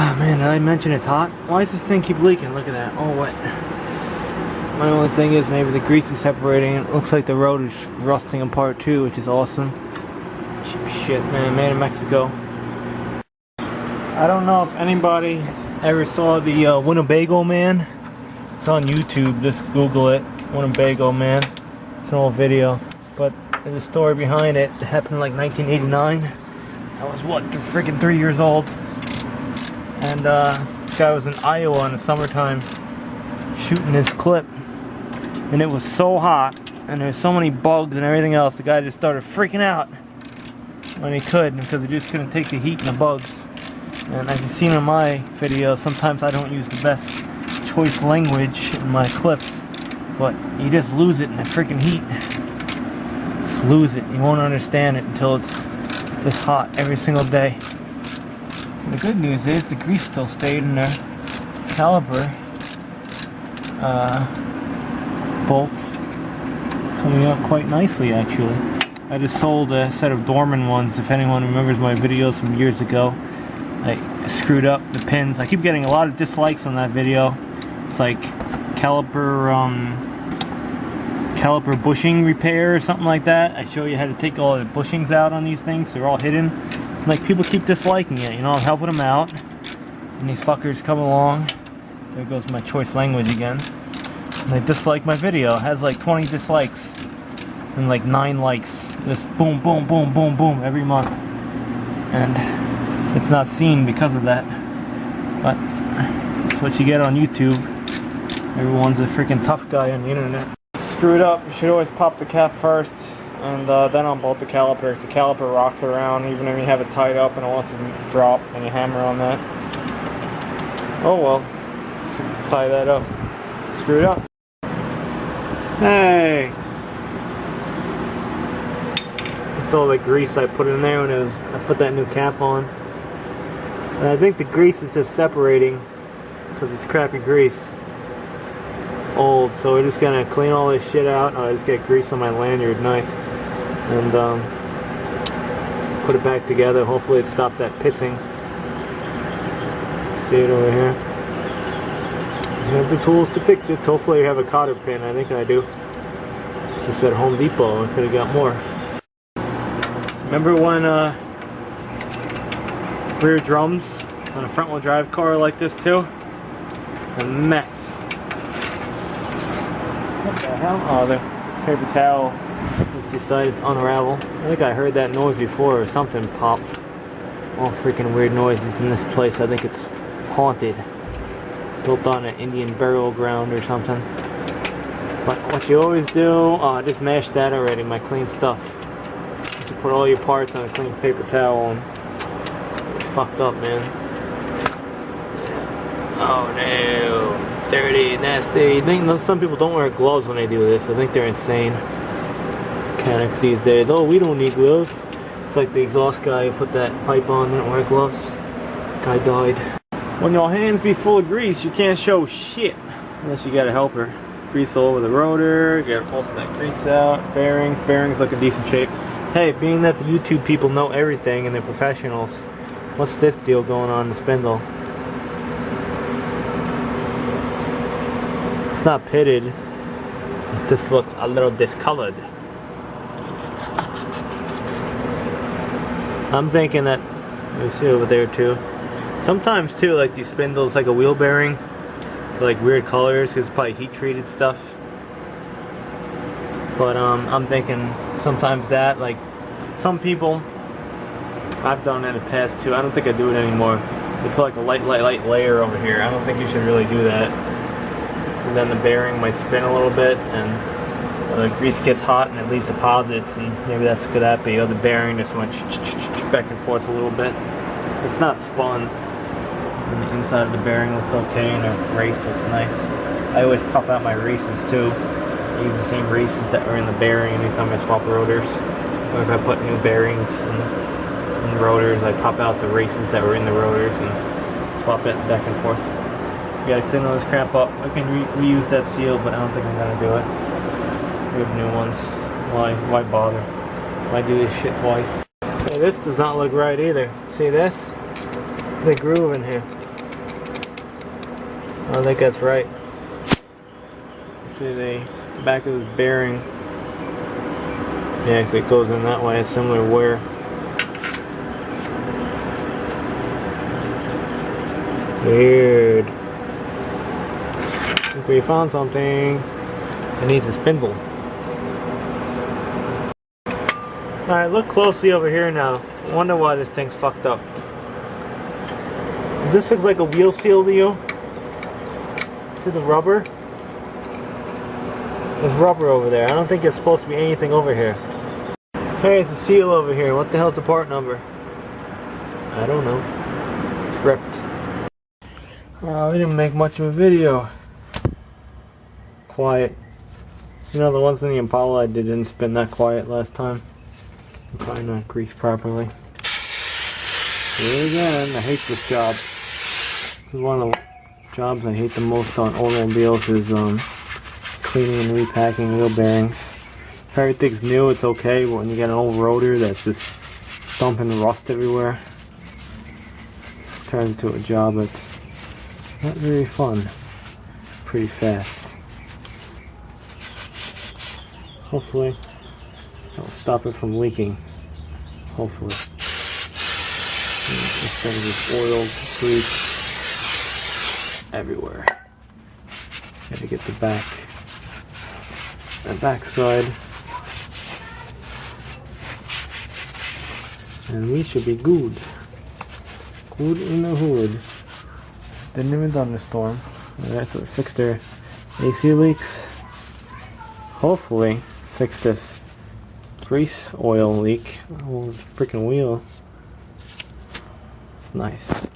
Oh man, did I mention it's hot? Why does this thing keep leaking? Look at that, all wet. My only thing is maybe the grease is separating. It looks like the rotor's rusting apart too, which is awesome. Cheap shit, man, made in Mexico. I don't know if anybody ever saw the Winnebago Man. It's on YouTube, just Google it, Winnebago Man. It's an old video, but there's a story behind it. It happened in like 1989. I was what, freaking 3 years old. And this guy was in Iowa in the summertime shooting this clip. And it was so hot, and there's so many bugs and everything else, the guy just started freaking out when he could, because he just couldn't take the heat and the bugs. And as you've seen in my videos, sometimes I don't use the best choice language in my clips, but you just lose it in the freaking heat. Just lose it. You won't understand it until it's this hot every single day. And the good news is the grease still stayed in there. Caliper bolts coming out quite nicely, actually. I just sold a set of Dorman ones. If anyone remembers my videos from years ago, I screwed up the pins. I keep getting a lot of dislikes on that video. It's like caliper bushing repair or something like that. I show you how to take all the bushings out on these things. They're all hidden. Like, people keep disliking it. You know, I'm helping them out, and these fuckers come along. There goes my choice language again. And they dislike my video. It has like 20 dislikes and like 9 likes. Just boom, boom, boom, boom, boom every month. And it's not seen because of that. But that's what you get on YouTube. Everyone's a freaking tough guy on the internet. Screwed up. You should always pop the cap first, and then unbolt the caliper. Because the caliper rocks around even if you have it tied up and it wants to drop and you hammer on that. Oh well. So tie that up. Screwed up. Hey! That's all the grease I put in there when I put that new cap on. And I think the grease is just separating because it's crappy grease. It's old, so we're just gonna clean all this shit out. I just get grease on my lanyard, nice. And put it back together. Hopefully it stopped that pissing. See it over here? You have the tools to fix it. Hopefully you have a cotter pin. I think I do. It's just at Home Depot. I could have got more. Remember when rear drums on a front wheel drive car like this too? A mess. What the hell? Oh, the paper towel just decided to unravel. I think I heard that noise before, or something popped. All freaking weird noises in this place. I think it's haunted. Built on an Indian burial ground or something. But what you always do, just mash that already, my clean stuff. You put all your parts on a clean paper towel and it's fucked up, man. Oh no, dirty, nasty. Some people don't wear gloves when they do this. I think they're insane. Mechanics these days, oh, we don't need gloves. It's like the exhaust guy who put that pipe on, didn't wear gloves. Guy died. When your hands be full of grease, you can't show shit unless you got a helper. Grease all over the rotor, get most of that grease out. Bearings look in decent shape. Hey, being that the YouTube people know everything and they're professionals, what's this deal going on in the spindle? It's not pitted. It just looks a little discolored. I'm thinking that, let me see over there too. Sometimes too, like these spindles, like a wheel bearing, like weird colors, because it's probably heat treated stuff. But I'm thinking sometimes that, like some people, I've done that in the past too. I don't think I do it anymore. They put like a light layer over here. I don't think you should really do that. And then the bearing might spin a little bit, and the grease gets hot and it leaves deposits, and maybe that's could happen. The bearing just went back and forth a little bit. It's not spun. And the inside of the bearing looks okay, and the race looks nice. I always pop out my races too. I use the same races that were in the bearing anytime I swap rotors. Or if I put new bearings in the rotors, I pop out the races that were in the rotors and swap it back and forth. You gotta clean all this crap up. I can reuse that seal, but I don't think I'm gonna do it. We have new ones. Why bother? Why do this shit twice? Hey, this does not look right either. See this? The groove in here. I don't think that's right. See the back of this bearing. Yeah, actually it goes in that way. It's similar wear. Weird. I think we found something. It needs a spindle. Alright, look closely over here now. I wonder why this thing's fucked up. Does this look like a wheel seal to you? See the rubber? There's rubber over there. I don't think there's supposed to be anything over here. Hey, it's a seal over here. What the hell's the part number? I don't know. It's ripped. We didn't make much of a video. Quiet. You know, the ones in the Impala I didn't spin that quiet last time. Probably not greased properly. Here again, I hate this job. This is one of the jobs I hate the most on automobiles is cleaning and repacking wheel bearings. If everything's new, it's okay, but when you get an old rotor that's just dumping rust everywhere, it turns into a job that's not very fun. Pretty fast. Hopefully, that'll stop it from leaking. Hopefully. Instead of this oil grease everywhere. Gotta get the back side. And we should be good. Good in the hood. Didn't even thunderstorm. Alright, so we fixed their AC leaks. Hopefully fix this grease oil leak. Oh, this freaking wheel. It's nice.